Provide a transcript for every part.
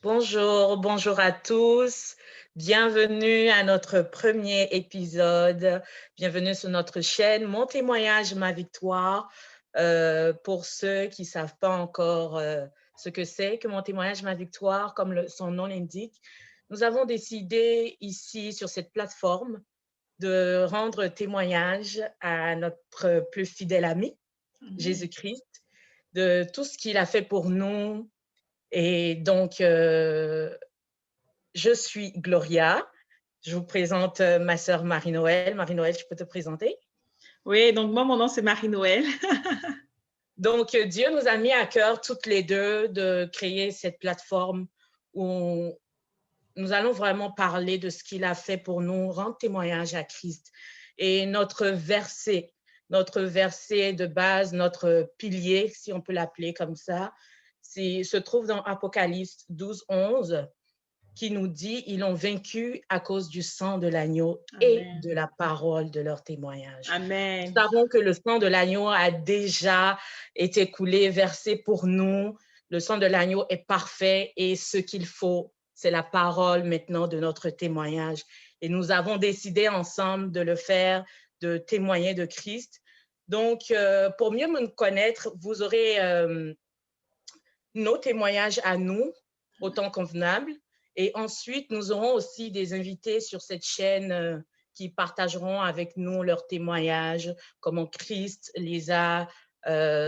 Bonjour, bonjour à tous. Bienvenue à notre premier épisode. Bienvenue sur notre chaîne Mon témoignage, ma victoire. Pour ceux qui ne savent pas encore ce que c'est que Mon témoignage, ma victoire, comme son nom l'indique, nous avons décidé ici sur cette plateforme de rendre témoignage à notre plus fidèle ami, Jésus-Christ, de tout ce qu'il a fait pour nous. Et donc, je suis Gloria. Je vous présente ma sœur Marie-Noël. Marie-Noël, tu peux te présenter? Oui, donc moi, mon nom, c'est Marie-Noël. Donc, Dieu nous a mis à cœur toutes les deux de créer cette plateforme où nous allons vraiment parler de ce qu'il a fait pour nous, rendre témoignage à Christ. Et notre verset de base, notre pilier, si on peut l'appeler comme ça, se trouve dans Apocalypse 12, 11, qui nous dit ils ont vaincu à cause du sang de l'agneau et Amen. de la parole de leur témoignage. Amen. Nous savons que le sang de l'agneau a déjà été coulé, versé pour nous. Le sang de l'agneau est parfait et ce qu'il faut, c'est la parole maintenant de notre témoignage. Et nous avons décidé ensemble de le faire, de témoigner de Christ. Donc, pour mieux me connaître, vous aurez nos témoignages à nous, autant convenable. Et ensuite, nous aurons aussi des invités sur cette chaîne qui partageront avec nous leurs témoignages, comment Christ les a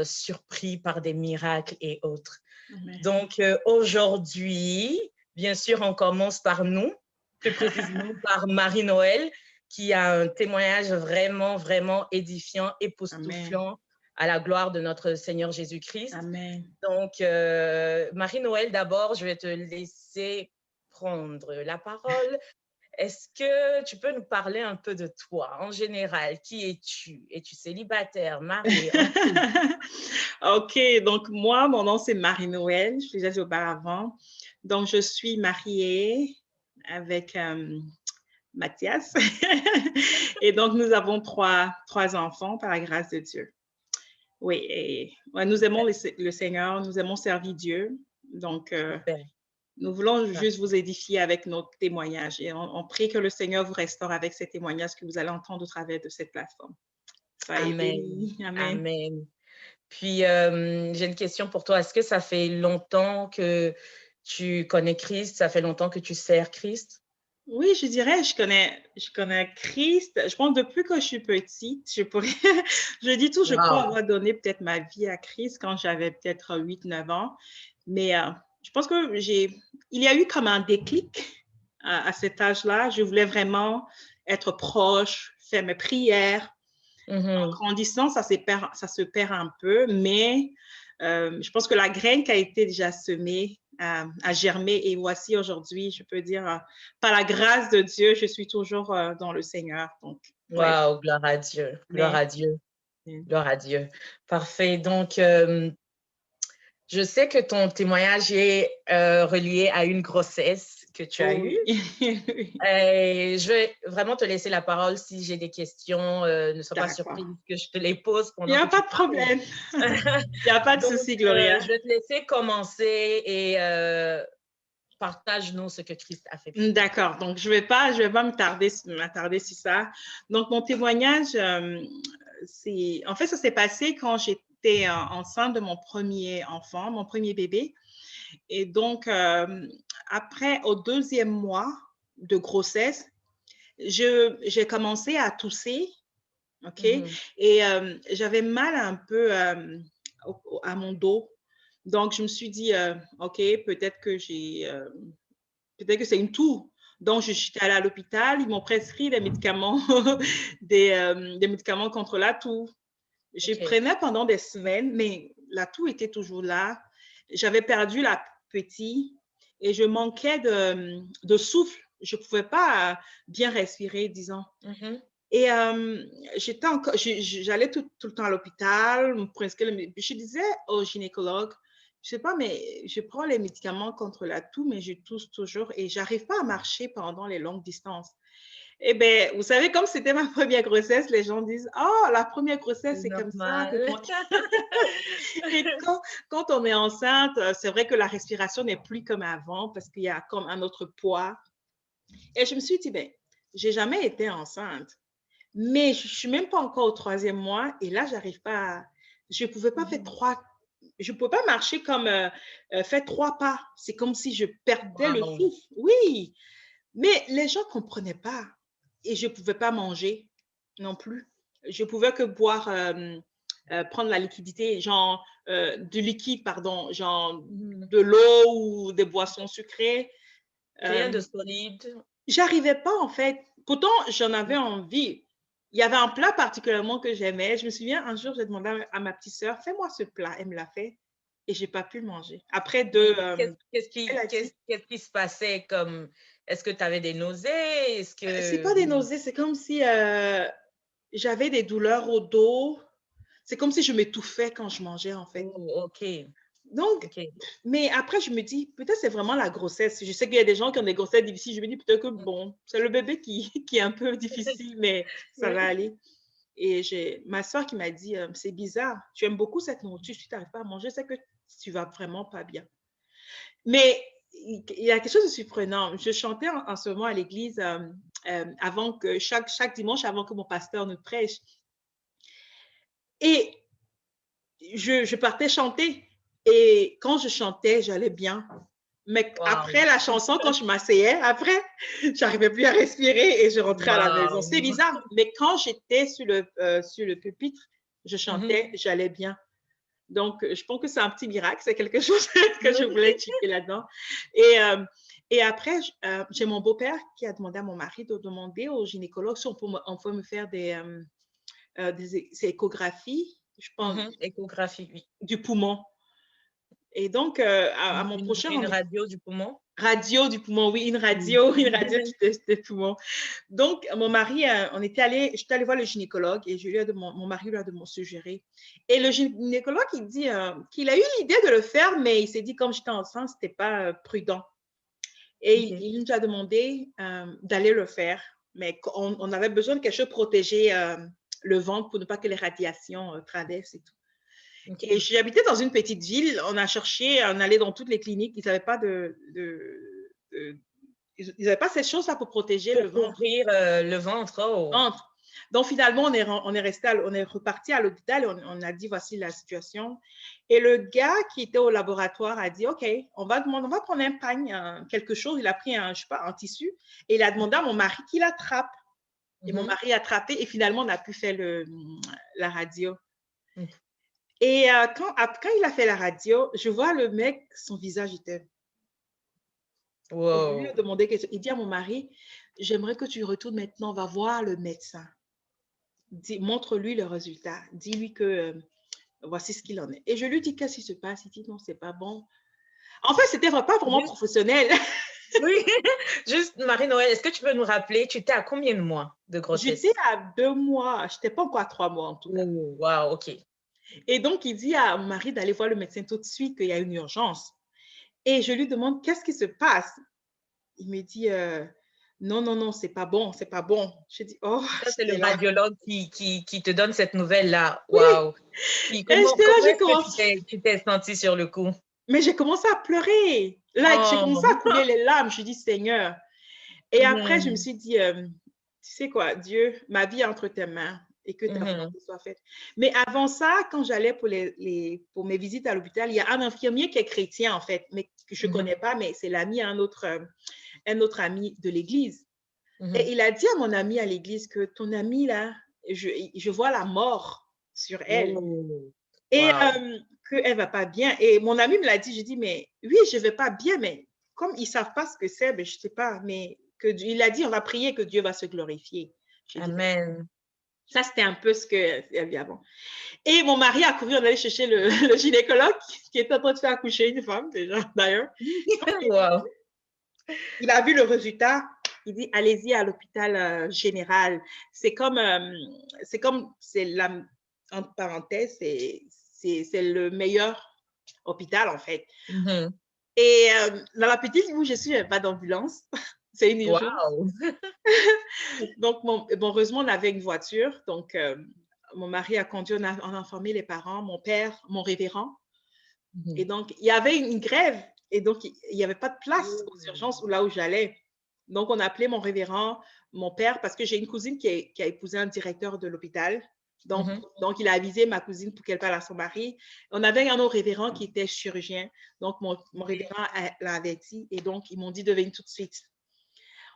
surpris par des miracles et autres. Amen. Donc, aujourd'hui, bien sûr, on commence par nous, plus précisément par Marie-Noël, qui a un témoignage vraiment, vraiment édifiant, époustouflant à la gloire de notre Seigneur Jésus-Christ. Amen. Donc, Marie-Noël, d'abord, je vais te laisser prendre la parole. Est-ce que tu peux nous parler un peu de toi en général? Qui es-tu? Es-tu célibataire, mariée, en couple? OK, donc moi, mon nom, c'est Marie-Noël. Je l'ai déjà dit auparavant. Donc, je suis mariée avec Mathias. Et donc, nous avons trois enfants par la grâce de Dieu. Oui, et ouais, nous aimons le Seigneur, nous aimons servir Dieu. Donc, Super. nous voulons juste vous édifier avec notre témoignage et on prie que le Seigneur vous restaure avec ces témoignages que vous allez entendre au travers de cette plateforme. Soyez Amen. bénis. Amen. Amen. Puis, j'ai une question pour toi. Est-ce que ça fait longtemps que tu connais Christ? Ça fait longtemps que tu sers Christ? Oui, je dirais, je connais Christ. Je pense depuis que je suis petite, je pourrais, je dis tout, je crois Wow. avoir donné peut-être ma vie à Christ quand j'avais peut-être 8, 9 ans. Mais je pense que il y a eu comme un déclic à cet âge-là. Je voulais vraiment être proche, faire mes prières. En Mhm. grandissant, ça se perd un peu, mais je pense que la graine qui a été déjà semée a germé et voici aujourd'hui, je peux dire, par la grâce de Dieu, je suis toujours dans le Seigneur. Donc, ouais. Wow, gloire à Dieu. Gloire Mais, à Dieu. Gloire à Dieu. Parfait. Donc, je sais que ton témoignage est relié à une grossesse que tu as oh eue. oui. Et je vais vraiment te laisser la parole si j'ai des questions. Ne sois pas D'accord. surprise que je te les pose Il n'y pendant a que pas tu de parles. problème. Il n'y a pas de Donc, souci, Gloria. je vais te laisser commencer et partage-nous ce que Christ a fait pour toi. D'accord. Donc, je vais pas m'attarder sur ça. Donc, mon témoignage, en fait, ça s'est passé quand j'étais enceinte de mon premier enfant, mon premier bébé. Et donc, après, au deuxième mois de grossesse, j'ai commencé à tousser, OK? Mhm. Et j'avais mal un peu à mon dos. Donc, je me suis dit, OK, peut-être que c'est une toux. Donc, je suis allée à l'hôpital, ils m'ont prescrit des médicaments, des médicaments contre la toux. Je OK. prenais pendant des semaines, mais la toux était toujours là. J'avais perdu la petite et je manquais de souffle. Je ne pouvais pas bien respirer, disons. Mhm. Et j'allais tout le temps à l'hôpital, je disais au gynécologue, je sais pas, mais je prends les médicaments contre la toux, mais je tousse toujours et j'arrive pas à marcher pendant les longues distances. Eh bien, vous savez, comme c'était ma première grossesse, les gens disent, oh, la première grossesse, C'est c'est comme ça. normal. Et quand on est enceinte, c'est vrai que la respiration n'est plus comme avant parce qu'il y a comme un autre poids. Et je me suis dit, ben, j'ai jamais été enceinte, mais je suis même pas encore au 3e mois et là, j'arrive pas, je pouvais pas faire je pouvais pas marcher comme faire 3 pas. C'est comme si je perdais le Wow. souffle. Oui, mais les gens comprenaient pas et je pouvais pas manger non plus. Je pouvais que boire, prendre la liquidité, genre du liquide, pardon, genre Mhm. de l'eau ou des boissons sucrées. Rien Euh, de solide. J'arrivais pas, en fait. Pourtant, j'en avais envie. Il y avait un plat particulièrement que j'aimais. Je me souviens, un jour, j'ai demandé à ma petite sœur, fais-moi ce plat. Elle me l'a fait et j'ai pas pu le manger. Après deux, Mais qu'est-ce elle qui, a dit, qu'est-ce qui se passait comme, est-ce que tu avais des nausées? Est-ce c'est que, pas des nausées, c'est comme si j'avais des douleurs au dos. C'est comme si je m'étouffais quand je mangeais, en fait. oh, ok, Donc, ok. mais après, je me dis, peut-être c'est vraiment la grossesse. Je sais qu'il y a des gens qui ont des grossesses difficiles. Je me dis peut-être que, bon, c'est le bébé qui, qui est un peu difficile, mais ça va Oui. aller. Et j'ai ma soeur qui m'a dit, c'est bizarre, tu aimes beaucoup cette nourriture, si tu n'arrives pas à manger, c'est que tu vas vraiment pas bien. Mais il y a quelque chose de surprenant. Je chantais en ce moment à l'église avant que chaque dimanche, avant que mon pasteur nous prêche. Et je partais chanter. Et quand je chantais, j'allais bien. Mais Wow, après la chanson, quand je m'asseyais, après, j'arrivais plus à respirer et je rentrais à la maison. C'est wow. bizarre. Mais quand j'étais sur le pupitre, je Mhm. chantais, j'allais bien. Donc, je pense que c'est un petit miracle. C'est quelque chose que je Oui. voulais checker là-dedans. Et, euh, et après, j'ai mon beau-père qui a demandé à mon mari de demander au gynécologue si on peut me faire des échographies, je pense, Mhm. Échographie, oui. du poumon. Et donc, à mon prochain Une radio du poumon. radio du poumon, oui, Oui. une radio des poumons. Donc, mon mari, j'étais allée voir le gynécologue et mon mari lui a suggéré. Et le gynécologue, il dit qu'il a eu l'idée de le faire, mais il s'est dit, comme j'étais enceinte, c'était pas prudent. Et Ok. il nous a demandé d'aller le faire, mais on avait besoin de quelque chose pour protéger le ventre pour ne pas que les radiations traversent et tout. Et Ok. j'habitais dans une petite ville. On a cherché, on allait dans toutes les cliniques. Ils n'avaient pas ils n'avaient pas cette chose-là pour protéger le Pour ventre. couvrir le ventre. Oh. Donc, finalement, on est reparti à l'hôpital et on a dit, voici la situation. Et le gars qui était au laboratoire a dit, OK, on va prendre un pagne, quelque chose. Il a pris je sais pas, un tissu et il a demandé à mon mari qu'il attrape. Et mon Mhm. mari a attrapé et finalement, on a pu faire la radio. Mhm. Et quand il a fait la radio, je vois le mec, son visage était. Et je lui ai Wow. demandé, il dit à mon mari, j'aimerais que tu retournes maintenant, va voir le médecin. Montre-lui le résultat. Dis-lui que voici ce qu'il en est. Et je lui dis, qu'est-ce qui se passe? Il dit, non, c'est pas bon. En fait, c'était pas vraiment Juste, professionnel. oui. Juste, Marie-Noël, est-ce que tu peux nous rappeler, tu étais à combien de mois de J'étais grossesse? à 2 mois. Je n'étais pas encore à 3 mois, en tout cas. Oh, wow, ok. Et donc, il dit à mon mari d'aller voir le médecin tout de suite, qu'il y a une urgence. Et je lui demande, qu'est-ce qui se passe? Il me dit, non, non, non, c'est pas bon, c'est pas bon. Je dis, oh, Ça, c'est le j'étais là. radiologue qui te donne cette nouvelle-là. Oui, Wow. Puis et j'étais là, comment j'ai est-ce que commencé, tu t'es sentie sur le coup? mais j'ai commencé à pleurer. Là, j'ai commencé à Oh. couler les larmes. Je dis, Seigneur. Et après, je me Mhm. suis dit, tu sais quoi, Dieu, ma vie est entre tes mains et que ta Mhm. volonté soit faite. Mais avant ça, quand j'allais pour mes visites à l'hôpital, il y a un infirmier qui est chrétien, en fait, mais que je ne Mhm. connais pas, mais c'est l'ami, un autre ami de l'église. Mhm. Et il a dit à mon ami à l'église que ton ami, là, je vois la mort sur elle Oh. et Wow. qu'elle ne va pas bien. Et mon ami me l'a dit, je dis, mais oui, je ne vais pas bien, mais comme ils ne savent pas ce que c'est, ben, je ne sais pas, mais il a dit, on va prier que Dieu va se glorifier. J'ai dit, Amen. ça, c'était un peu ce qu'elle avait avant. Et mon mari a couru, on allait chercher le gynécologue qui était en train de faire accoucher une femme, déjà, d'ailleurs. Wow. Il a vu le résultat. Il dit, allez-y à l'hôpital général. Entre parenthèses, c'est le meilleur hôpital, en fait. Mhm. Et dans la petite où je suis, il n'y avait pas d'ambulance. C'est une urgence. Wow. Donc, heureusement, on avait une voiture. Donc, mon mari a conduit, on a informé les parents, mon père, mon révérend. Et donc, il y avait une grève. Et donc, il n'y avait pas de place aux urgences là où j'allais. Donc, on a appelé mon révérend, mon père, parce que j'ai une cousine qui a épousé un directeur de l'hôpital. Donc, il a avisé ma cousine pour qu'elle parle à son mari. On avait un autre révérend qui était chirurgien. Donc, mon révérend l'a averti. Et donc, ils m'ont dit de venir tout de suite.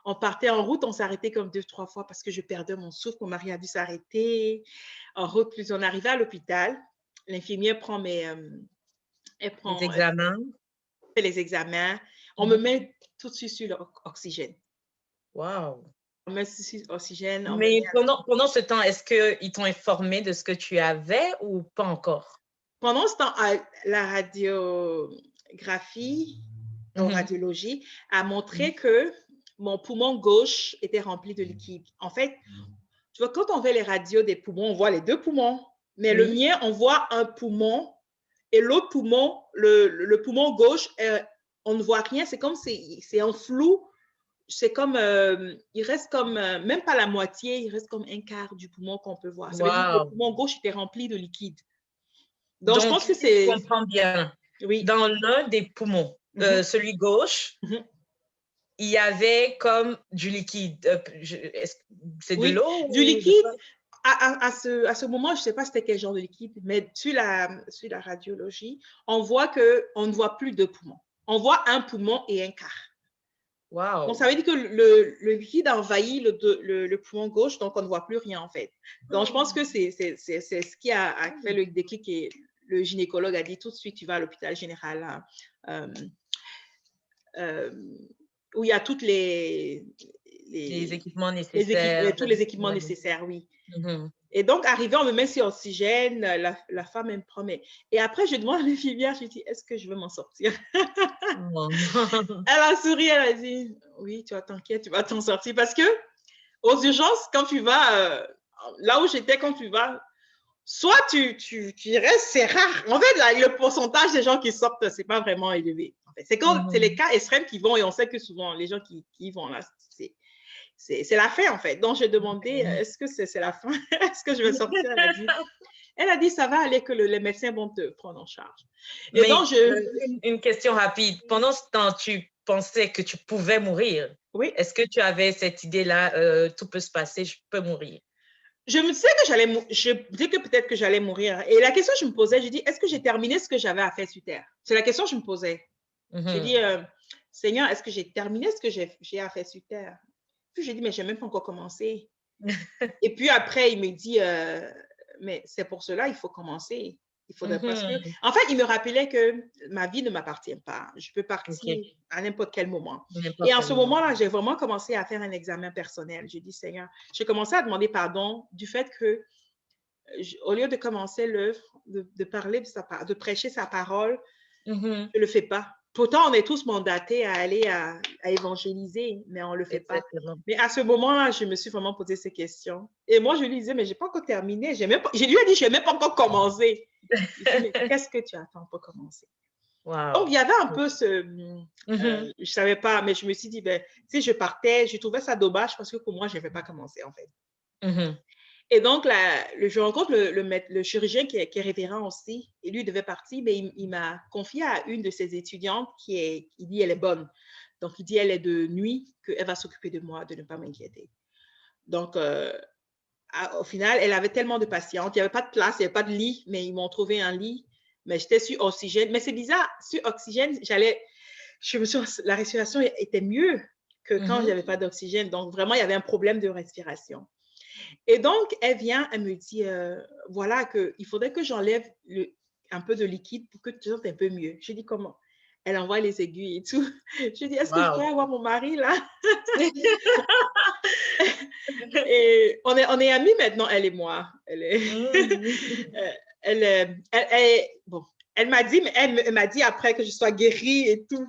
On partait en route, on s'arrêtait comme 2-3 fois parce que je perdais mon souffle. Mon mari a dû s'arrêter. En route, plus on arrivait à l'hôpital. L'infirmière prend Les examens. fait les examens. On me met tout de suite sur l'oxygène. Wow. On me met sur l'oxygène. Mais pendant ce temps, est-ce qu'ils t'ont informé de ce que tu avais ou pas encore? Pendant ce temps, la radiographie, radiologie, a montré que mon poumon gauche était rempli de liquide. En fait, tu vois, quand on fait les radios des poumons, on voit les 2 poumons. Mais le mien, on voit un poumon et l'autre poumon, le poumon gauche, on ne voit rien. C'est comme c'est en flou. C'est comme, il reste comme, même pas la moitié, il reste comme un quart du poumon qu'on peut voir. Ça veut dire que le poumon gauche était rempli de liquide. Donc je pense que c'est… Je comprends bien. Oui. Dans l'un des poumons, celui gauche, il y avait comme du liquide. C'est de l'eau? Du liquide. À ce moment, je ne sais pas c'était quel genre de liquide, mais sur la radiologie, on voit qu'on ne voit plus 2 poumons. On voit un poumon et un quart. Wow. Donc, ça veut dire que le liquide a envahi le poumon gauche, donc on ne voit plus rien en fait. Donc, je pense que c'est ce qui a fait le déclic et le gynécologue a dit tout de suite, tu vas à l'hôpital général où il y a toutes les équipements nécessaires. Tous les équipements nécessaires, oui. Et donc, arrivé, on me met sur oxygène, la femme, elle me promet. Et après, je demande à l'infirmière, je lui dis, est-ce que je veux m'en sortir? Elle a souri, elle a dit, oui, tu vas t'inquiète, tu vas t'en sortir. Parce que aux urgences, quand tu vas, là où j'étais, quand tu vas, soit tu restes, c'est rare. En fait, là, le pourcentage des gens qui sortent, c'est pas vraiment élevé. En fait, c'est quand c'est les cas extrêmes qui vont, et on sait que souvent, les gens qui vont là, c'est la fin, en fait. Donc, j'ai demandé, est-ce que c'est la fin? Est-ce que je vais sortir? Elle a dit, ça va aller, que les médecins vont te prendre en charge. Et donc, une question rapide. Pendant ce temps, tu pensais que tu pouvais mourir? Oui. Est-ce que tu avais cette idée-là, tout peut se passer, je peux mourir? Je me disais que je dis que peut-être que j'allais mourir. Et la question que je me posais, je dis, est-ce que j'ai terminé ce que j'avais à faire sur Terre? C'est la question que je me posais. J'ai dit, Seigneur, est-ce que j'ai terminé ce que j'ai à faire sur Terre? Puis j'ai dit, mais je n'ai même pas encore commencé. Et puis après, il me dit, mais c'est pour cela, il faut commencer. Il faudrait parce que… En fait, il me rappelait que ma vie ne m'appartient pas. Je peux partir à n'importe quel moment. Et en ce moment-là, j'ai vraiment commencé à faire un examen personnel. J'ai dit, Seigneur, j'ai commencé à demander pardon du fait que, au lieu de commencer l'œuvre, de parler de prêcher sa parole, je ne le fais pas. Pourtant, on est tous mandatés à aller à évangéliser, mais on ne le fait pas. Mais à ce moment-là, je me suis vraiment posé ces questions. Et moi, je lui disais, mais je n'ai pas encore terminé. Je lui ai dit, je n'ai même pas encore commencé. Je lui ai dit, mais qu'est-ce que tu attends pour commencer? Wow. Donc, il y avait un peu ce… je ne savais pas, mais je me suis dit, ben, si je partais, je trouvais ça dommage parce que pour moi, je ne vais pas commencer, en fait. Et donc, je rencontre le chirurgien qui est révérend aussi, et lui devait partir, mais il m'a confié à une de ses étudiantes il dit elle est bonne. Donc, il dit elle est de nuit, qu'elle va s'occuper de moi, de ne pas m'inquiéter. Donc, au final, elle avait tellement de patientes, il n'y avait pas de place, il n'y avait pas de lit, mais ils m'ont trouvé un lit, mais j'étais sur oxygène. Mais c'est bizarre, sur oxygène, la respiration était mieux que quand je n'avais pas d'oxygène. Donc, vraiment, il y avait un problème de respiration. Et donc, elle vient, elle me dit, voilà, qu'il faudrait que j'enlève un peu de liquide pour que tu te sentes un peu mieux. Je dis, comment? Elle envoie les aiguilles et tout. Je dis, est-ce que je peux avoir mon mari là? Et on est amis maintenant, elle et moi. Elle m'a dit, mais elle m'a dit après que je sois guérie et tout.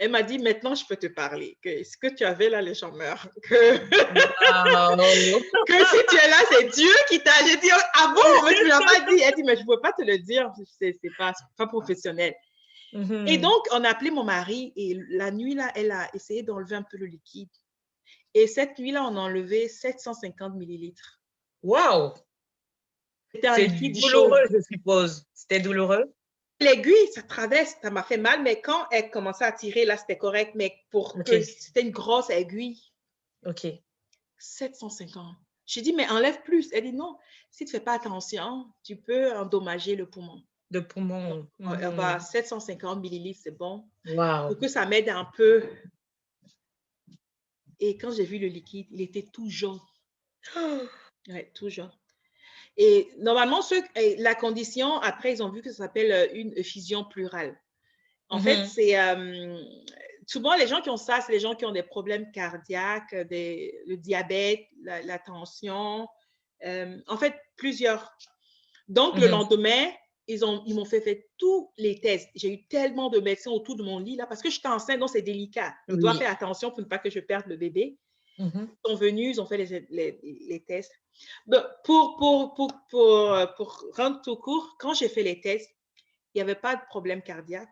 Elle m'a dit, maintenant, je peux te parler. Que ce que tu avais là, les gens meurent. Que si tu es là, c'est Dieu qui t'a… J'ai dit, ah bon, mais tu ne l'as pas dit. Elle dit, mais je ne peux pas te le dire. C'est pas professionnel. Et Mhm. donc, on a appelé mon mari et la nuit, là, elle a essayé d'enlever un peu le liquide. Et cette nuit-là, on a enlevé 750 millilitres. Wow! C'était un C'est liquide chaud. douloureux, je suppose. C'était douloureux? L'aiguille, ça traverse, ça m'a fait mal, mais quand elle commençait à tirer, là, c'était correct. Mais pour que OK, c'était une grosse aiguille, OK. 750. J'ai dit, mais enlève plus. Elle dit, non, si tu ne fais pas attention, tu peux endommager le poumon. De poumon. On va à Mhm. 750 millilitres, c'est bon. Pour Wow. que ça m'aide un peu. Et quand j'ai vu le liquide, il était tout jaune. Ouais, tout jaune. Et normalement, la condition, après, ils ont vu que ça s'appelle une effusion pleurale. En fait, Mhm. c'est souvent les gens qui ont ça, c'est les gens qui ont des problèmes cardiaques, le diabète, la tension. En fait, plusieurs. Donc, le Mhm. lendemain, ils m'ont fait tous les tests. J'ai eu tellement de médecins autour de mon lit, là, parce que j'étais enceinte, donc c'est délicat. Ils doivent Oui. faire attention pour ne pas que je perde le bébé. Mhm. Ils sont venus, ils ont fait les tests. Donc, pour rendre tout court, quand j'ai fait les tests, il n'y avait pas de problème cardiaque.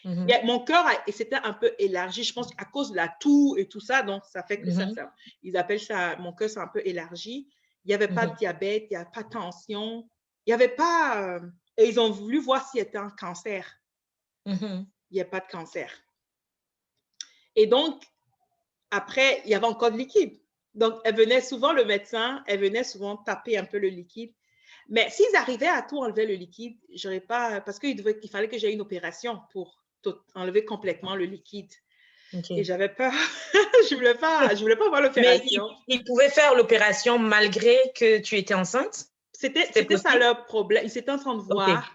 Mhm. Mon cœur s'était un peu élargi, je pense, à cause de la toux et tout ça. Donc, ça fait que Mhm. ils appellent ça, mon cœur s'est un peu élargi. Il n'y avait pas de Mhm. diabète, il n'y avait pas de tension. Il n'y avait pas. Et ils ont voulu voir s'il y avait un cancer. Mhm. Il n'y a pas de cancer. Et donc, après, il y avait encore de liquide. Donc, elle venait souvent, le médecin, elle venait souvent taper un peu le liquide. Mais s'ils arrivaient à tout enlever le liquide, j'aurais pas. Parce qu'il fallait que j'aie une opération pour enlever complètement le liquide. Et OK. j'avais peur. Je voulais pas avoir Mais l'opération. ils pouvaient faire l'opération malgré que tu étais enceinte? C'était C'était ça possible? leur problème. Ils étaient en train de OK. voir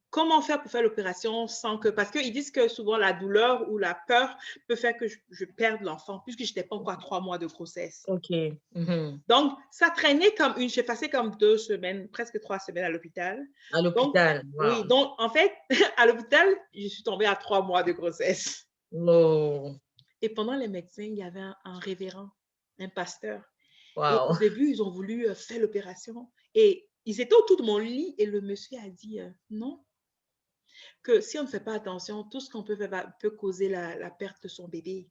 comment faire pour faire l'opération sans que, parce qu'ils disent que souvent la douleur ou la peur peut faire que je perde l'enfant, puisque je n'étais pas encore à 3 mois de grossesse. OK. Mhm. Donc, ça traînait j'ai passé comme 2 semaines, presque 3 semaines à l'hôpital. À Donc, l'hôpital. oui, Wow. donc en fait, à l'hôpital, je suis tombée à 3 mois de grossesse. Oh. Et pendant les médecins, il y avait un révérend, un pasteur. Et au Wow. début, ils ont voulu faire l'opération. Et ils étaient autour de mon lit et le monsieur a dit non, que si on ne fait pas attention, tout ce qu'on peut faire peut causer la perte de son bébé.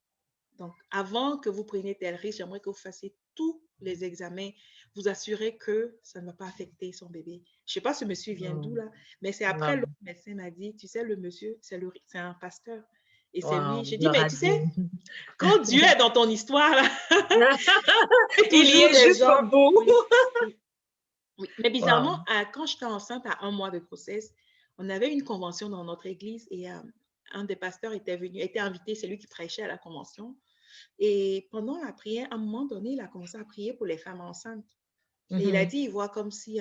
Donc, avant que vous preniez tel risque, j'aimerais que vous fassiez tous les examens, vous assurez que ça ne va pas affecter son bébé. Je ne sais pas ce monsieur vient d'où là, mais c'est après Wow. l'autre médecin m'a dit, tu sais, le monsieur, c'est un pasteur. Et c'est lui. Wow. J'ai dit, Gloire mais à tu Dieu. sais, quand Dieu est dans ton histoire, là, il y a Il y toujours est des jusqu'au gens. bout. Oui, oui. Oui. Mais Wow. bizarrement, quand j'étais enceinte à 1 mois de grossesse, on avait une convention dans notre église et un des pasteurs était invité, c'est lui qui prêchait à la convention. Et pendant la prière, à un moment donné, il a commencé à prier pour les femmes enceintes. Et il a Mhm. dit, il voit comme si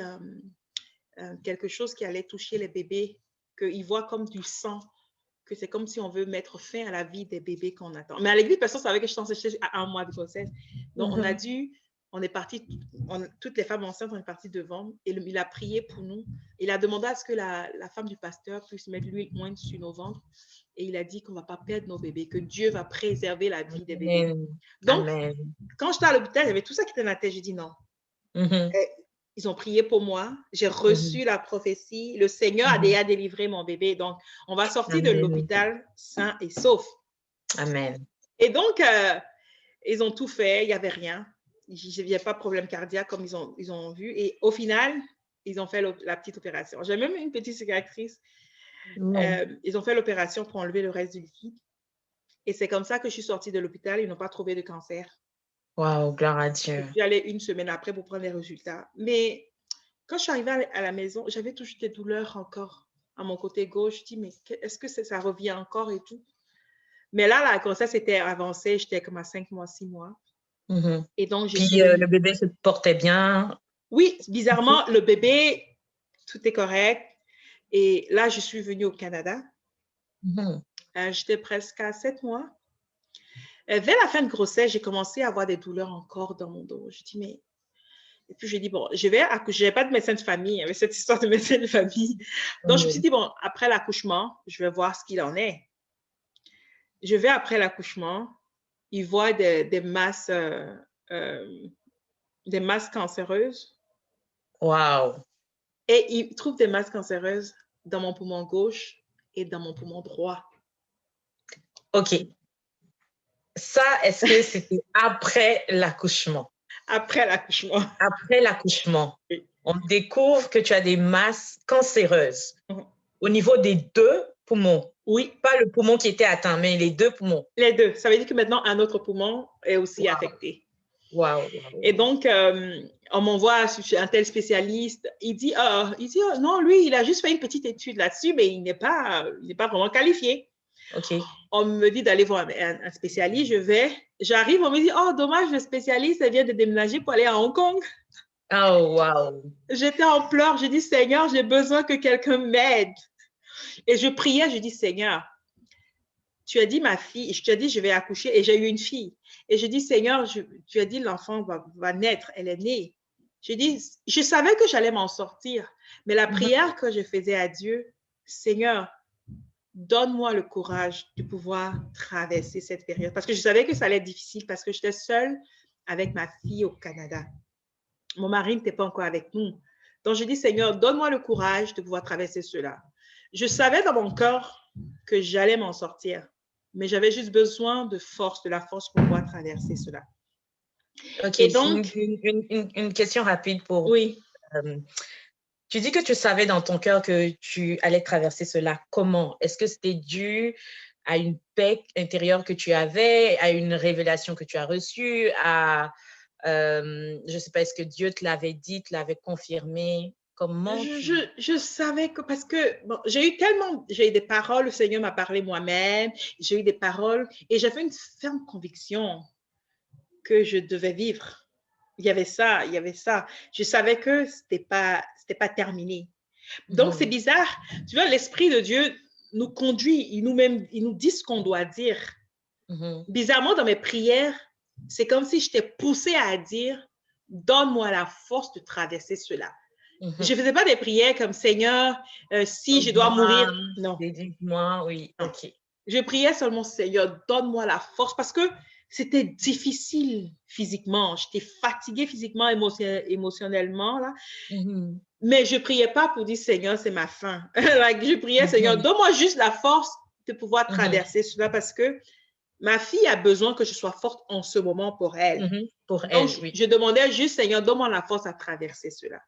quelque chose qui allait toucher les bébés, qu'il voit comme du sang, que c'est comme si on veut mettre fin à la vie des bébés qu'on attend. Mais à l'église, personne ne savait que je suis à 1 mois de grossesse. Donc, Mhm. on est parti, toutes les femmes enceintes, on est parti devant et il a prié pour nous. Il a demandé à ce que la femme du pasteur puisse mettre l'huile moindre sur nos ventres et il a dit qu'on ne va pas perdre nos bébés, que Dieu va préserver la vie des bébés. Amen. Donc, Amen. quand j'étais à l'hôpital, il y avait tout ça qui était dans la tête. J'ai dit non. Mhm. Ils ont prié pour moi. J'ai Mhm. reçu la prophétie. Le Seigneur a Mhm. déjà délivré mon bébé. Donc, on va sortir de Amen. l'hôpital sain et sauf. Amen. Et donc, ils ont tout fait. Il n'y avait rien. Il n'y a pas de problème cardiaque comme ils ont vu. Et au final, ils ont fait la petite opération. J'ai même une petite cicatrice. Amen. Ils ont fait l'opération pour enlever le reste du liquide. Et c'est comme ça que je suis sortie de l'hôpital. Ils n'ont pas trouvé de cancer. Wow, gloire à Je Dieu. suis allée une semaine après pour prendre les résultats. Mais quand je suis arrivée à la maison, j'avais toujours des douleurs encore à mon côté gauche. Je dis, mais est-ce que ça revient encore et tout? Mais là, la grossesse était avancée. J'étais comme à 5 mois, 6 mois. Mhm. Et donc, je suis Puis le venue. bébé se portait bien. Oui, bizarrement, le bébé, tout est correct. Et là, je suis venue au Canada. Mhm. J'étais presque à 7 mois. Vers la fin de grossesse, j'ai commencé à avoir des douleurs encore dans mon dos. Je dis, mais. Et puis, j'ai dit, bon, je vais accoucher. Je n'avais pas de médecin de famille. Il y avait cette histoire de médecin de famille. Donc, je me suis Mhm. dit, bon, après l'accouchement, je vais voir ce qu'il en est. Je vais après l'accouchement. Il voit euh, des masses cancéreuses. Wow. Et il trouve des masses cancéreuses dans mon poumon gauche et dans mon poumon droit. OK. Ça, est-ce que c'était après l'accouchement? Après l'accouchement. Après l'accouchement, Oui. on découvre que tu as des masses cancéreuses Mhm. au niveau des 2 poumons. Oui, Pas le poumon qui était atteint, mais les 2 poumons. les deux. Ça veut dire que maintenant, un autre poumon est aussi affecté. Wow. Et donc, on m'envoie chez un tel spécialiste. Il dit, non, lui, il a juste fait une petite étude là-dessus, mais il n'est pas vraiment qualifié. OK. On me dit d'aller voir un spécialiste. J'arrive, on me dit, oh, dommage, le spécialiste vient de déménager pour aller à Hong Kong. Oh, wow. J'étais en pleurs. J'ai dit, Seigneur, j'ai besoin que quelqu'un m'aide. Et je priais, je dis, Seigneur, tu as dit ma fille, je t'ai dit, je vais accoucher et j'ai eu une fille. Et je dis, Seigneur, tu as dit, l'enfant va naître, elle est née. Je dis, je savais que j'allais m'en sortir, mais la prière que je faisais à Dieu, Seigneur, donne-moi le courage de pouvoir traverser cette période. Parce que je savais que ça allait être difficile parce que j'étais seule avec ma fille au Canada. Mon mari n'était pas encore avec nous. Donc, je dis, Seigneur, donne-moi le courage de pouvoir traverser cela. Je savais dans mon cœur que j'allais m'en sortir, mais j'avais juste besoin de la force pour pouvoir traverser cela. OK, et donc, une question rapide pour... Oui. Tu dis que tu savais dans ton cœur que tu allais traverser cela. Comment? Est-ce que c'était dû à une paix intérieure que tu avais, à une révélation que tu as reçue, je ne sais pas, est-ce que Dieu te l'avait dit, te l'avait confirmé? Comment je savais que, parce que bon, j'ai eu des paroles, le Seigneur m'a parlé moi-même, j'ai eu des paroles et j'avais une ferme conviction que je devais vivre. Il y avait ça. Je savais que c'était pas terminé. Donc, c'est bizarre. Tu vois, l'Esprit de Dieu nous conduit, il nous dit ce qu'on doit dire. Bizarrement, dans mes prières, c'est comme si j'étais poussée à dire, donne-moi la force de traverser cela. Je ne faisais pas des prières comme Seigneur, si je dois mourir. Non. Dis-moi, oui, non. OK. Je priais seulement, Seigneur, donne-moi la force parce que c'était difficile physiquement. J'étais fatiguée physiquement, émotionnellement. Là. Mais je ne priais pas pour dire, Seigneur, c'est ma fin. Je priais, Seigneur, donne-moi juste la force de pouvoir traverser cela parce que ma fille a besoin que je sois forte en ce moment pour elle. Pour Donc, elle, oui. je demandais juste, Seigneur, donne-moi la force à traverser cela.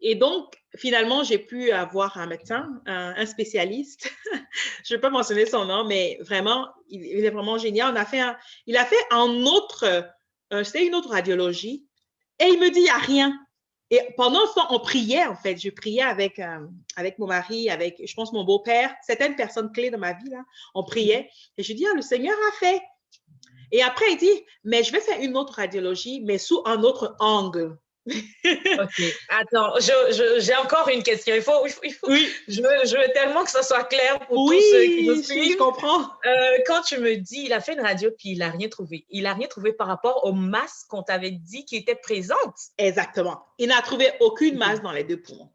Et donc, finalement, j'ai pu avoir un médecin, un spécialiste. Je ne vais pas mentionner son nom, mais vraiment, il est vraiment génial. Il a fait c'était une autre radiologie. Et il me dit, il n'y a rien. Et pendant ce temps, on priait, en fait. Je priais avec mon mari, avec, je pense, mon beau-père, certaines personnes clés de ma vie, là. On priait. Et je dis, le Seigneur a fait. Et après, il dit, mais je vais faire une autre radiologie, mais sous un autre angle. OK. Attends, j'ai encore une question. Oui. Je veux tellement que ça soit clair pour tous ceux qui nous suivent. Oui, je comprends. Quand tu me dis, il a fait une radio puis il n'a rien trouvé. Il n'a rien trouvé par rapport aux masses qu'on t'avait dit qui étaient présentes. Exactement. Il n'a trouvé aucune masse dans les 2 poumons.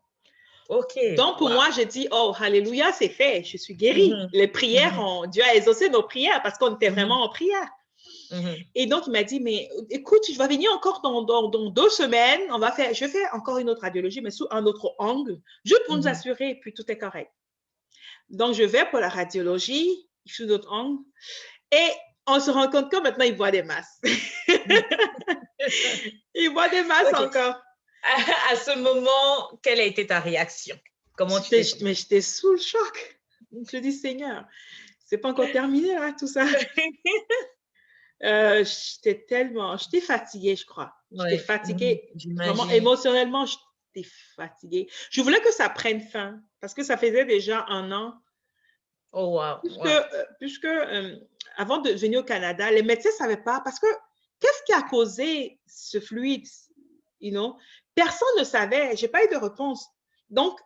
OK. Donc, pour moi, j'ai dit, oh, alléluia, c'est fait. Je suis guérie. Les prières, Dieu a exaucé nos prières parce qu'on était vraiment en prière. Et donc, il m'a dit, mais écoute, je vais venir encore dans 2 semaines. Je vais faire encore une autre radiologie, mais sous un autre angle, juste pour nous assurer, puis tout est correct. Donc, je vais pour la radiologie, sous d'autres angles, et on se rend compte que maintenant, il voit des masses. Il voit des masses encore. À ce moment, quelle a été ta réaction? Comment tu t'es sentie? Mais j'étais sous le choc. Je dis, Seigneur, c'est pas encore terminé, là, tout ça. J'étais fatiguée, je crois. J'étais fatiguée. Vraiment, émotionnellement, j'étais fatiguée. Je voulais que ça prenne fin parce que ça faisait déjà 1 an. Oh, wow. Puisque avant de venir au Canada, les médecins ne savaient pas parce que qu'est-ce qui a causé ce fluide? Personne ne savait. Je n'ai pas eu de réponse. Donc,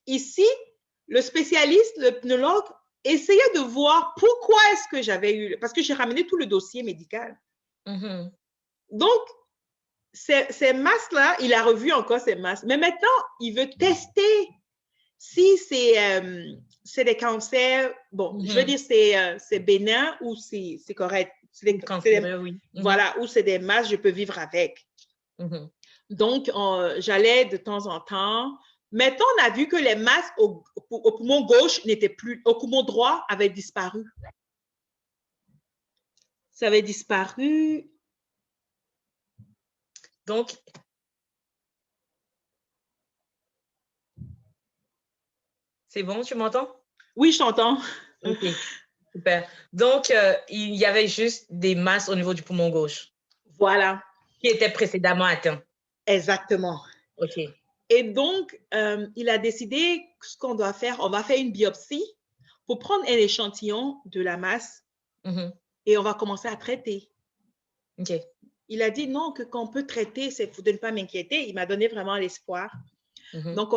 ici, le spécialiste, le pneumologue, essayait de voir pourquoi est-ce que j'avais eu... Parce que j'ai ramené tout le dossier médical. Donc, ces masses-là, il a revu encore ces masses. Mais maintenant, il veut tester si c'est des cancers. Bon, je veux dire, c'est bénin ou c'est correct. Voilà, ou c'est des masses, je peux vivre avec. Donc, j'allais de temps en temps Maintenant, on a vu que les masses au poumon gauche n'étaient plus, au poumon droit avaient disparu. Ça avait disparu. Donc, c'est bon, tu m'entends? Oui, je t'entends. OK, super. Donc, il y avait juste des masses au niveau du poumon gauche Voilà. qui étaient précédemment atteintes. Exactement. OK. Et donc, il a décidé ce qu'on doit faire. On va faire une biopsie pour prendre un échantillon de la masse et on va commencer à traiter. OK. Il a dit non, que qu'on peut traiter, c'est de ne pas m'inquiéter. Il m'a donné vraiment l'espoir. Donc,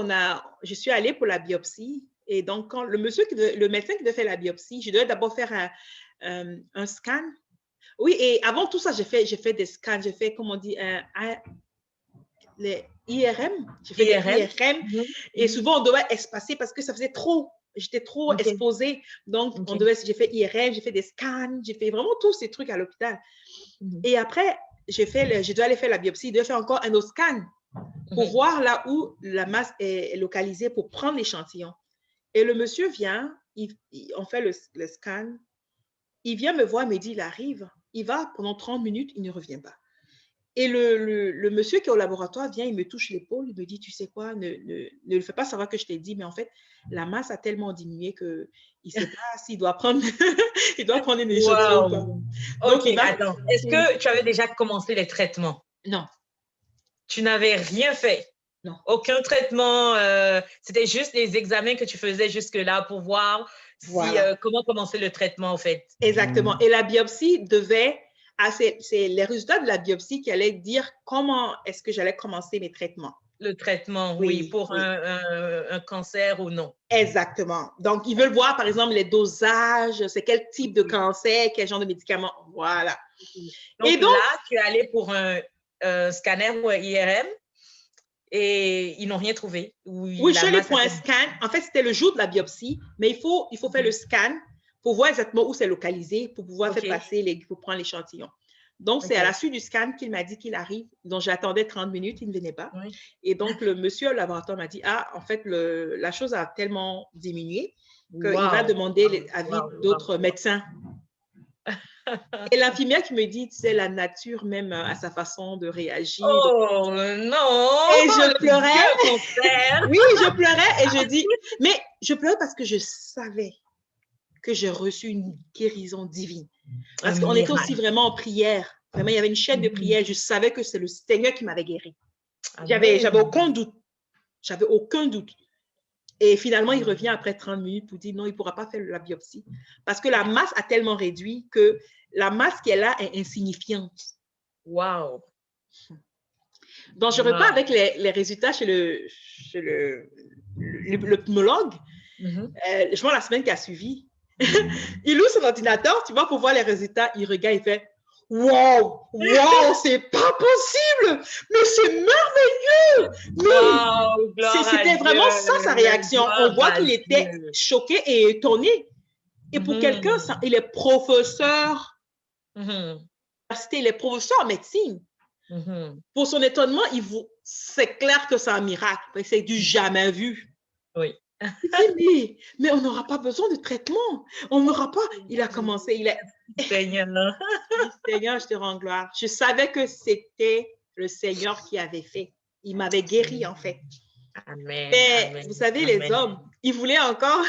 je suis allée pour la biopsie. Et donc, quand le médecin qui devait faire la biopsie, je devais d'abord faire un scan. Oui, et avant tout ça, j'ai fait des scans. J'ai fait, comme on dit, les IRM. J'ai fait des IRM. Et souvent, on devait espacer parce que ça faisait trop. J'étais trop exposée. Donc, j'ai fait IRM, j'ai fait des scans, j'ai fait vraiment tous ces trucs à l'hôpital. Et après, je dois aller faire la biopsie. Il doit faire encore un autre scan pour voir là où la masse est localisée pour prendre l'échantillon. Et le monsieur vient, on fait le scan. Il vient me voir, me dit, il arrive. Il va pendant 30 minutes, il ne revient pas. Et le monsieur qui est au laboratoire vient, il me touche l'épaule, il me dit, tu sais quoi, ne le fais pas savoir que je t'ai dit, mais en fait, la masse a tellement diminué qu'il ne sait pas s'il doit prendre, il doit prendre une échantillon ou pas. Donc, attends, est-ce que tu avais déjà commencé les traitements? Non. Tu n'avais rien fait? Non. Aucun traitement, c'était juste les examens que tu faisais jusque-là pour voir comment commencer le traitement, en fait. Exactement. Et la biopsie devait... c'est les résultats de la biopsie qui allaient dire comment est-ce que j'allais commencer mes traitements. Le traitement, oui, pour un cancer ou non. Exactement. Donc, ils veulent voir, par exemple, les dosages, c'est quel type de cancer, quel genre de médicaments. Voilà. Donc là, tu es allé pour un scanner ou un IRM et ils n'ont rien trouvé. Oui, je suis allée pour un scan. En fait, c'était le jour de la biopsie, mais il faut faire le scan pour voir exactement où c'est localisé, pour pouvoir faire passer, pour prendre l'échantillon. Donc, c'est à la suite du scan qu'il m'a dit qu'il arrive. Donc, j'attendais 30 minutes, il ne venait pas. Oui. Et donc, le monsieur au laboratoire m'a dit, ah, en fait, la chose a tellement diminué qu'il va demander l'avis d'autres médecins. Et l'infirmière qui me dit, tu sais, la nature même à sa façon de réagir. Oh non! Et je pleurais. Oui, je pleurais et je dis, mais je pleurais parce que je savais que j'ai reçu une guérison divine. Parce qu'on était aussi vraiment en prière. Vraiment, il y avait une chaîne de prière. Je savais que c'est le Seigneur qui m'avait guéri. J'avais aucun doute. J'avais aucun doute. Et finalement, il revient après 30 minutes pour dire non, il ne pourra pas faire la biopsie. Parce que la masse a tellement réduit que la masse qui est là est insignifiante. Wow! Donc, je repars avec les résultats chez le pneumologue. Je vois la semaine qui a suivi. Il ouvre son ordinateur, tu vois, pour voir les résultats. Il regarde, il fait « Wow! Wow! C'est pas possible! Mais c'est merveilleux! » C'était vraiment ça, sa réaction. On voit qu'il était choqué et étonné. Et pour quelqu'un, il est professeur. Il est professeur en médecine. Pour son étonnement, c'est clair que c'est un miracle. C'est du jamais vu. Oui. Il dit, mais on n'aura pas besoin de traitement. On n'aura pas. Il a commencé. Seigneur. Seigneur, je te rends gloire. Je savais que c'était le Seigneur qui avait fait. Il m'avait guéri, en fait. Amen. Mais amen, vous savez, amen. les hommes, ils voulaient encore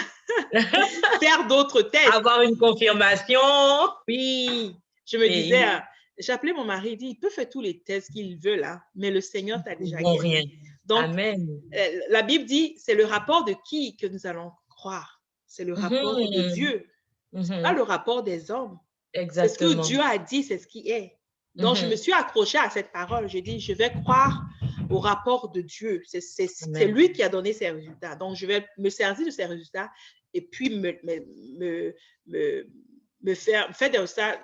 faire d'autres tests. Avoir une confirmation. Oui. Je me disais, j'appelais mon mari, il dit, il peut faire tous les tests qu'il veut là, mais le Seigneur t'a déjà guéri. Rien. Donc, amen. La Bible dit, c'est le rapport de qui que nous allons croire? C'est le rapport de Dieu. C'est pas le rapport des hommes. C'est ce que Dieu a dit, c'est ce qui est. Donc, je me suis accrochée à cette parole. Je dis, je vais croire au rapport de Dieu. C'est lui qui a donné ses résultats. Donc, je vais me servir de ces résultats et puis me faire des résultats.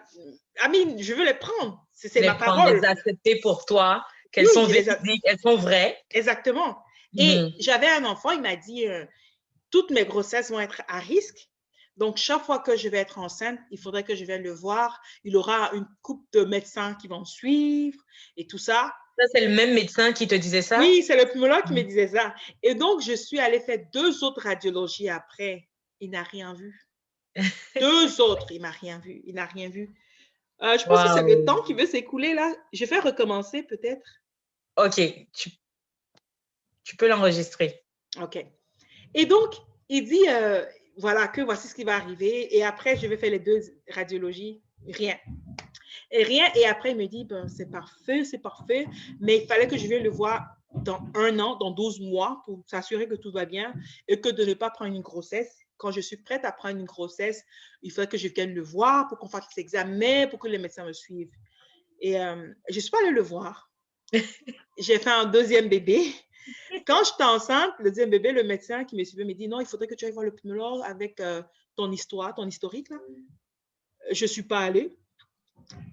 Amine, je veux les prendre. C'est ma parole. Les accepter pour toi, qu'elles sont véridiques, elles sont vraies. Exactement. Et j'avais un enfant, il m'a dit, toutes mes grossesses vont être à risque. Donc, chaque fois que je vais être enceinte, il faudrait que je vienne le voir. Il aura une couple de médecins qui vont suivre et tout ça. Ça, c'est le même médecin qui te disait ça? Oui, c'est le pneumologue qui me disait ça. Et donc, je suis allée faire 2 autres radiologies après. Il n'a rien vu. 2 autres, il m'a rien vu. Il n'a rien vu. Je pense que c'est le Waouh. temps qui veut s'écouler là. Je vais recommencer peut-être. OK, tu peux l'enregistrer. OK. Et donc, il dit, voilà, que voici ce qui va arriver. Et après, je vais faire les 2 radiologies. Rien. Et rien. Et après, il me dit, ben, c'est parfait. Mais il fallait que je vienne le voir dans 1 an, dans 12 mois, pour s'assurer que tout va bien et que de ne pas prendre une grossesse. Quand je suis prête à prendre une grossesse, il faut que je vienne le voir pour qu'on fasse les examens, pour que les médecins me suivent. Et je ne suis pas allée le voir. J'ai fait un 2e bébé. Quand j'étais enceinte, le 2e bébé, le médecin qui me suivait me dit, non, il faudrait que tu ailles voir le pneumologue avec ton histoire, ton historique. Là. Je ne suis pas allée.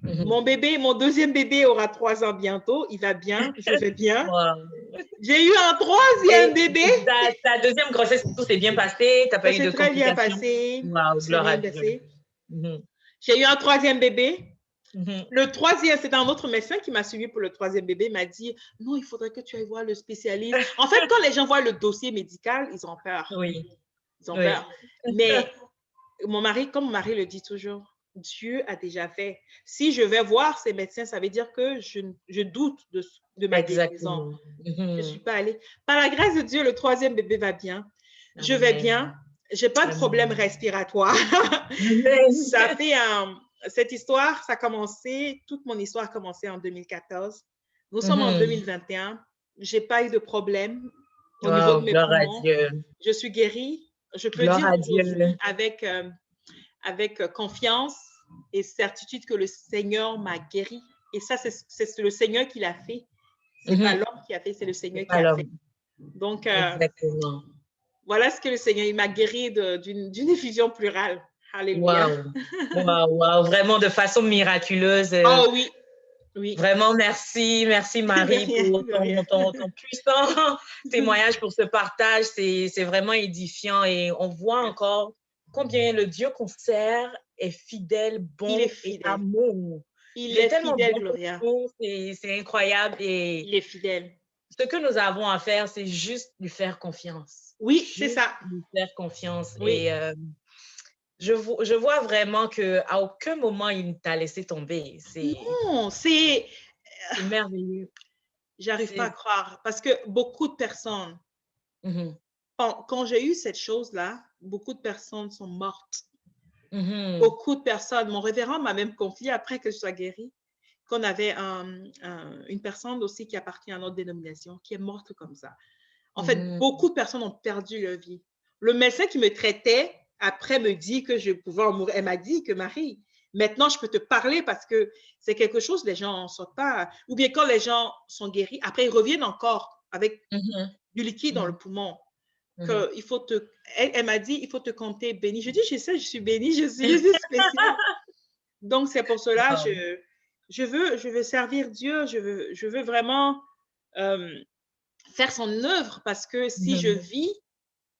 Mon bébé, mon 2e bébé aura 3 ans bientôt. Il va bien, je vais bien. Wow. J'ai eu un 3e bébé. Ta 2e grossesse, tout s'est bien passé? Tu n'as Ça pas eu s'est de très bien complications? passé. Wow, C'est gloire à bien Dieu. passé. J'ai eu un 3e bébé. Mhm. Le 3e, c'est un autre médecin qui m'a suivi pour le 3e bébé. Il m'a dit, non, il faudrait que tu ailles voir le spécialiste. En fait, quand les gens voient le dossier médical, ils ont peur. Oui, Ils ont oui. peur. Mais mon mari, comme mon mari le dit toujours, Dieu a déjà fait. Si je vais voir ces médecins, ça veut dire que je doute de ma guérison. Exactement. Je ne suis pas allée. Par la grâce de Dieu, le 3e bébé va bien. Je vais Amen. bien. Je n'ai pas de problème Amen. respiratoire. Amen. Ça fait cette histoire, ça a commencé, toute mon histoire a commencé en 2014. Nous sommes en 2021. Je n'ai pas eu de problème au niveau de Wow, mes gloire à poumons. Dieu. Je suis guérie. Je peux Gloire dire à aujourd'hui Dieu. avec confiance et certitude que le Seigneur m'a guéri. Et ça, c'est le Seigneur qui l'a fait. Ce n'est pas l'homme qui a fait, c'est le Seigneur qui a fait. Donc, Exactement. voilà ce que le Seigneur, il m'a guéri d'une effusion pleurale. Alléluia. Wow. Wow, wow. Vraiment de façon miraculeuse. Oh oui, oui. Vraiment, merci De Marie rien, pour de rien. ton puissant témoignage, pour ce partage. C'est vraiment édifiant et on voit encore combien le Dieu qu'on sert est fidèle, Il est bon et fidèle. amour. Il Il est est tellement fidèle, bon pour Gloria. nous, c'est incroyable et Il est fidèle. ce que nous avons à faire, c'est juste lui faire confiance. Oui, c'est Juste ça. lui faire confiance Oui. et je vois vraiment qu'à aucun moment il ne t'a laissé tomber. Non, C'est merveilleux. j'arrive pas à C'est croire parce que beaucoup de personnes, Mhm. quand j'ai eu cette chose-là, beaucoup de personnes sont mortes. Mhm. Beaucoup de personnes, mon révérend m'a même confié après que je sois guérie, qu'on avait une personne aussi qui appartient à notre dénomination qui est morte comme ça. En fait, Mhm. beaucoup de personnes ont perdu leur vie. Le médecin qui me traitait, après, me dit que je pouvais en mourir. Elle m'a dit que Marie, maintenant, je peux te parler parce que c'est quelque chose, les gens n'en sortent pas. Ou bien quand les gens sont guéris, après, ils reviennent encore avec Mhm. du liquide dans le Mhm. poumon. Mhm. Que il faut elle m'a dit, il faut te compter béni. Je dis, je sais, je suis bénie, je suis spéciale. Donc, c'est pour cela, Wow. je veux servir Dieu, je veux vraiment faire son œuvre parce que si je Mhm. vis,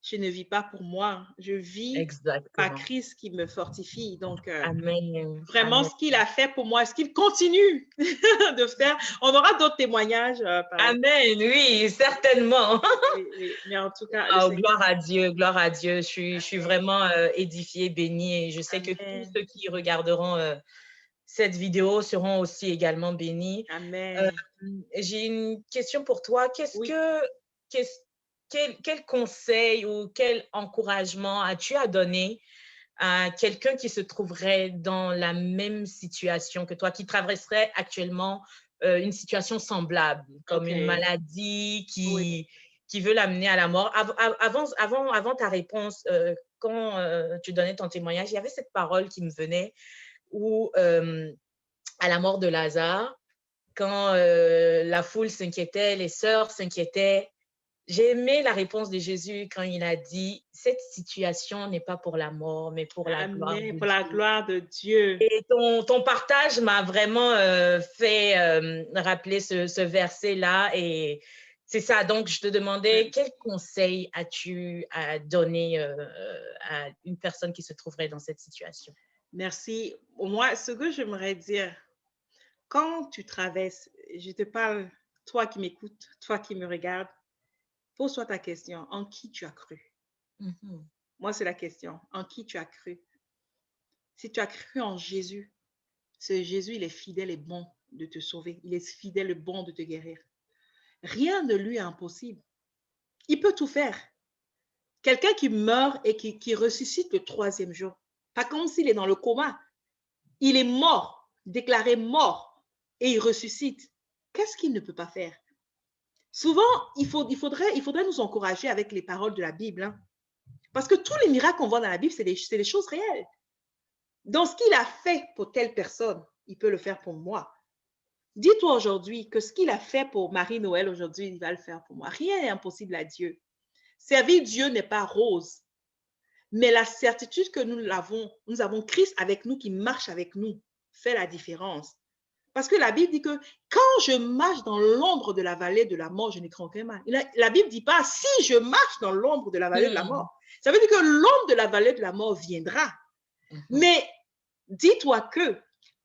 je ne vis pas pour moi, je vis par Exactement. Christ qui me fortifie. Donc, Amen. vraiment, Amen. ce qu'il a fait pour moi, ce qu'il continue de faire, on aura d'autres témoignages par la suite. Amen. Oui, certainement. Oui, oui. Mais en tout cas, le Wow, Seigneur. gloire à Dieu, gloire à Dieu. Je suis Amen. vraiment édifiée, bénie et je sais que tous Amen. ceux qui regarderont cette vidéo seront aussi également bénis. Euh, Amen. j'ai une question pour toi. Oui. Quel conseil ou quel encouragement as-tu à donner à quelqu'un qui se trouverait dans la même situation que toi, qui traverserait actuellement une situation semblable, comme une OK. maladie Oui. qui veut l'amener à la mort? Avant ta réponse, quand tu donnais ton témoignage, il y avait cette parole qui me venait où, à la mort de Lazare, quand la foule s'inquiétait, les sœurs s'inquiétaient, j'ai aimé la réponse de Jésus quand il a dit, cette situation n'est pas pour la mort, mais pour la gloire Amen. de Pour la Dieu. gloire de Dieu. Et ton partage m'a vraiment fait rappeler ce verset-là. Et c'est ça. Donc, je te demandais, quel conseil as-tu à donner à une personne qui se trouverait dans cette situation? Merci. Moi, ce que j'aimerais dire, quand tu traverses, je te parle toi qui m'écoutes, toi qui me regardes, pose-toi ta question. En qui tu as cru? Mhm. Moi, c'est la question. En qui tu as cru? Si tu as cru en Jésus, c'est Jésus, il est fidèle et bon de te sauver. Il est fidèle et bon de te guérir. Rien de lui est impossible. Il peut tout faire. Quelqu'un qui meurt et qui ressuscite le troisième jour, pas comme s'il est dans le coma. Il est mort, déclaré mort, et il ressuscite. Qu'est-ce qu'il ne peut pas faire? Souvent, il faudrait nous encourager avec les paroles de la Bible. Hein. Parce que tous les miracles qu'on voit dans la Bible, c'est des choses réelles. Donc, ce qu'il a fait pour telle personne, il peut le faire pour moi. Dis-toi aujourd'hui que ce qu'il a fait pour Marie-Noël aujourd'hui, il va le faire pour moi. Rien n'est impossible à Dieu. Servir Dieu n'est pas rose, mais la certitude que nous avons Christ avec nous qui marche avec nous, fait la différence. Parce que la Bible dit que quand je marche dans l'ombre de la vallée de la mort, je n'ai crains aucun mal. La Bible ne dit pas si je marche dans l'ombre de la vallée de la mort. Ça veut dire que l'ombre de la vallée de la mort viendra. Mais dis-toi que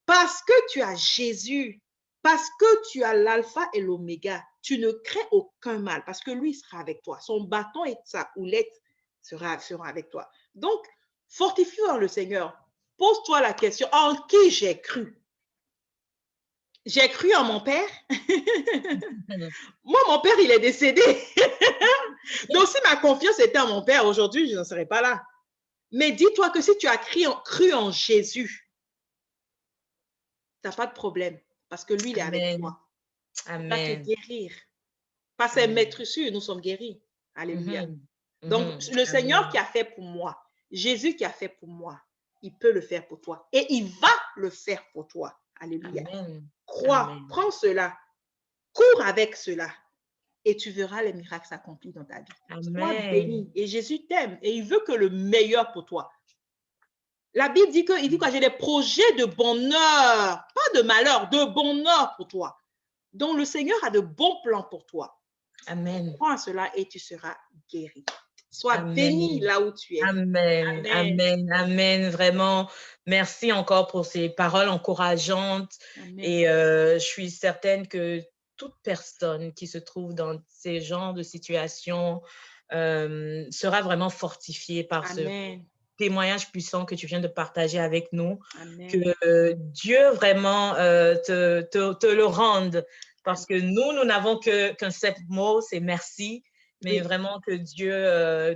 parce que tu as Jésus, parce que tu as l'alpha et l'oméga, tu ne crains aucun mal parce que lui sera avec toi. Son bâton et sa houlette seront avec toi. Donc, fortifie le Seigneur. Pose-toi la question, en qui j'ai cru? J'ai cru en mon père. Moi, mon père, il est décédé. Donc, si ma confiance était en mon père, aujourd'hui, je n'en serais pas là. Mais dis-toi que si tu as cru en Jésus, tu n'as pas de problème parce que lui, il est avec toi. Il va te guérir. Par ses maîtresses, nous sommes guéris. Alléluia. Donc, le Seigneur qui a fait pour moi, Jésus qui a fait pour moi, il peut le faire pour toi. Et il va le faire pour toi. Alléluia. Crois, prends cela, cours avec cela. Et tu verras les miracles s'accomplir dans ta vie. Sois béni. Et Jésus t'aime et il veut que le meilleur pour toi. La Bible dit que j'ai des projets de bonheur, pas de malheur, de bonheur pour toi. Donc, le Seigneur a de bons plans pour toi. Amen. Crois en cela et tu seras guéri. Sois béni là où tu es. Amen. Amen. Amen. Vraiment, merci encore pour ces paroles encourageantes. Amen. Et je suis certaine que toute personne qui se trouve dans ces genres de situations sera vraiment fortifiée par ce témoignage puissant que tu viens de partager avec nous. Amen. Que Dieu vraiment te le rende. Parce que nous n'avons qu'un seul mot, c'est merci. Mais vraiment que Dieu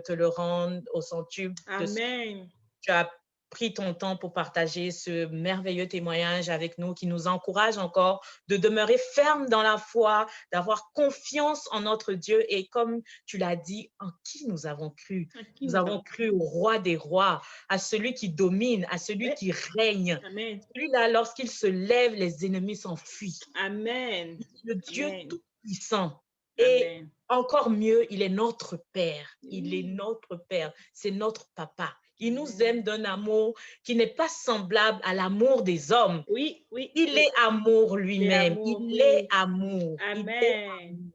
te le rende au centuple. Amen. Tu as pris ton temps pour partager ce merveilleux témoignage avec nous qui nous encourage encore de demeurer ferme dans la foi, d'avoir confiance en notre Dieu. Et comme tu l'as dit, en qui nous avons cru? Nous avons cru au roi des rois, à celui qui domine, à celui qui règne. Amen. Celui-là, lorsqu'il se lève, les ennemis s'enfuient. Amen. Le Dieu tout-puissant. Et encore mieux, il est notre Père. Il est notre Père. C'est notre Papa. Il nous aime d'un amour qui n'est pas semblable à l'amour des hommes. Oui. Il est amour lui-même. Il est amour. Amen.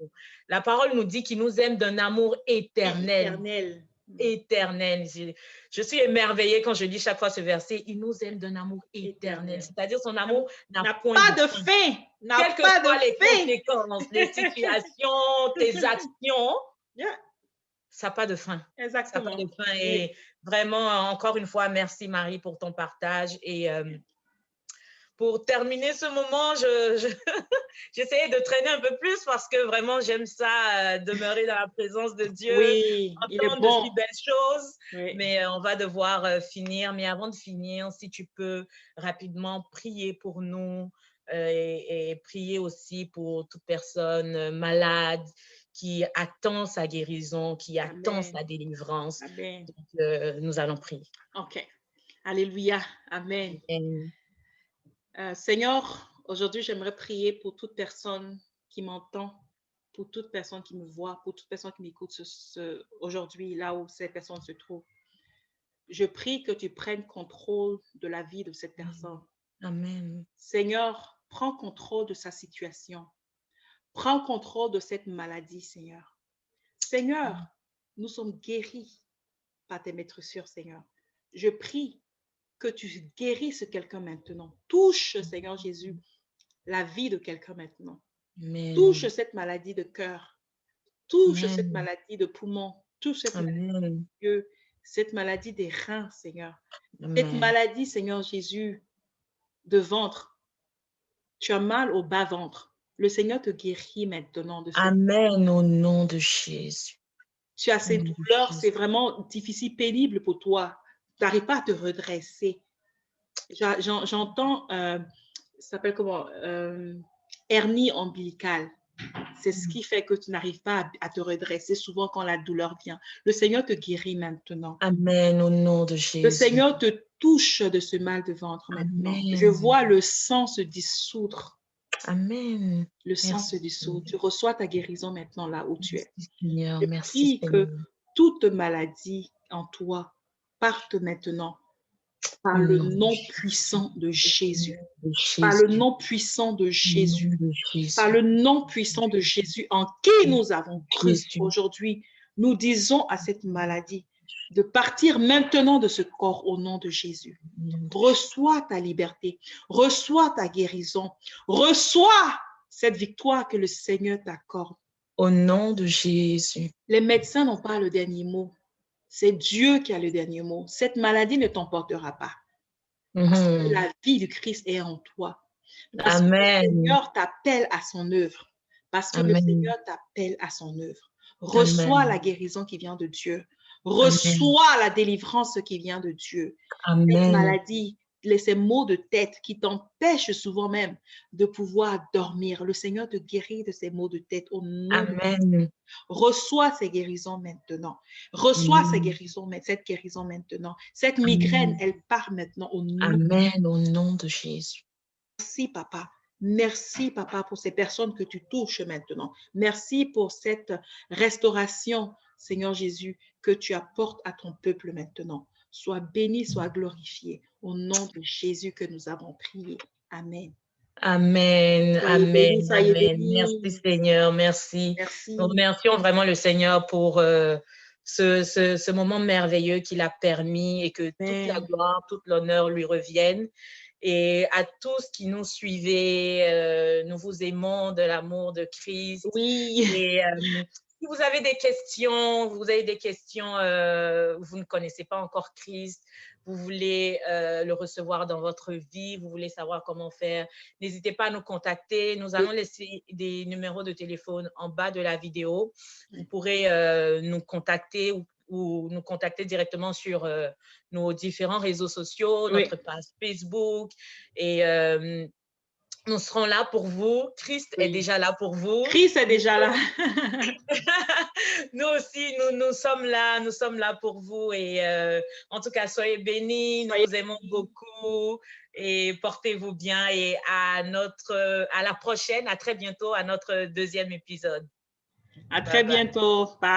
La parole nous dit qu'il nous aime d'un amour éternel. Éternel. Je suis émerveillée quand je lis chaque fois ce verset. Il nous aime d'un amour éternel. C'est-à-dire son amour n'a pas de fin. Quelles que soient les conséquences, les situations, tes actions, ça n'a pas de fin. Exactement. Ça n'a pas de fin. Et vraiment, encore une fois, merci Marie pour ton partage. Et pour terminer ce moment, j'essayais de traîner un peu plus parce que vraiment, j'aime ça, demeurer dans la présence de Dieu, entendre de si belles choses. Mais on va devoir finir. Mais avant de finir, si tu peux rapidement prier pour nous et prier aussi pour toute personne malade qui attend sa guérison, qui attend sa délivrance. Donc, nous allons prier. OK. Alléluia. Amen. Seigneur, aujourd'hui, j'aimerais prier pour toute personne qui m'entend, pour toute personne qui me voit, pour toute personne qui m'écoute aujourd'hui, là où ces personnes se trouvent. Je prie que tu prennes contrôle de la vie de cette personne. Amen. Seigneur, prends contrôle de sa situation. Prends contrôle de cette maladie, Seigneur. Seigneur, nous sommes guéris par tes maîtresses, Seigneur. Je prie que tu guérisses quelqu'un maintenant. Touche, Seigneur Jésus, la vie de quelqu'un maintenant. Touche Amen. cette maladie de cœur. Touche cette Amen. maladie de poumon. Touche cette maladie Amen. de yeux, cette maladie des reins, Seigneur. Cette Amen. maladie, Seigneur Jésus, de ventre. Tu as mal au bas-ventre. Le Seigneur te guérit maintenant de cette. Amen au nom de Jésus. Tu as Au ces nom de douleurs, c'est Jésus. vraiment difficile, pénible pour toi. Tu n'arrives pas à te redresser. J'entends, ça s'appelle comment? Hernie ombilicale. C'est ce qui fait que tu n'arrives pas à te redresser souvent quand la douleur vient. Le Seigneur te guérit maintenant. Amen au nom de Le Jésus. Seigneur te touche de ce mal de ventre maintenant. Je Amen. vois le sang se dissoudre. Amen. Le sang se Merci, dissout. Seigneur. Tu reçois ta guérison maintenant là où tu es. Merci, Seigneur. Je Merci, prie Seigneur. que toute maladie en toi parte maintenant par Au le nom de nom Jésus. puissant de Au Jésus. nom de Par le Jésus. nom puissant de Au Jésus. nom de Par Jésus. le nom puissant de Jésus en qui nous avons cru Jésus. aujourd'hui, nous disons à cette maladie de partir maintenant de ce corps au nom de Jésus. Au nom de Reçois ta liberté, reçois ta guérison, reçois cette victoire que le Seigneur t'accorde. Au nom de Jésus. Les médecins n'ont pas le dernier mot. C'est Dieu qui a le dernier mot. Cette maladie ne t'emportera pas. Parce que la vie du Christ est en toi. Parce que le Amen. Seigneur t'appelle à son œuvre. Parce que le Amen. Seigneur t'appelle à son œuvre. Reçois Amen. la guérison qui vient de Dieu. Amen. Reçois la délivrance qui vient de Dieu. Cette Amen. maladie, ces maux de tête qui t'empêchent souvent même de pouvoir dormir. Le Seigneur te guérit de ces maux de tête au nom de Jésus. Amen. Reçois ces guérisons maintenant. Reçois Amen. cette guérison maintenant. Cette migraine, Amen. elle part maintenant au nom. Amen au nom de Jésus. Merci, Papa. Merci, Papa, pour ces personnes que tu touches maintenant. Merci pour cette restauration, Seigneur Jésus, que tu apportes à ton peuple maintenant. Sois béni, sois glorifié. Au nom de Jésus que nous avons prié. Amen. Amen, Soyez amen, bénis, soyez amen. bénis. Merci Seigneur, merci. Merci. Nous remercions vraiment le Seigneur pour ce moment merveilleux qu'il a permis et que toute la Amen. gloire, toute l'honneur lui reviennent. Et à tous qui nous suivez, nous vous aimons de l'amour de Christ. Oui. Et si vous avez des questions, vous ne connaissez pas encore Christ, vous voulez le recevoir dans votre vie, vous voulez savoir comment faire, n'hésitez pas à nous contacter. Nous allons laisser des numéros de téléphone en bas de la vidéo. Vous pourrez nous contacter ou nous contacter directement sur nos différents réseaux sociaux, notre page Facebook. Et nous serons là pour vous. Christ est déjà là pour vous. Christ est déjà là. Nous aussi, nous sommes là pour vous. Et en tout cas, soyez bénis. Nous vous aimons beaucoup. Et portez-vous bien. Et à la prochaine, à très bientôt, à notre deuxième épisode. À très bientôt. Bye.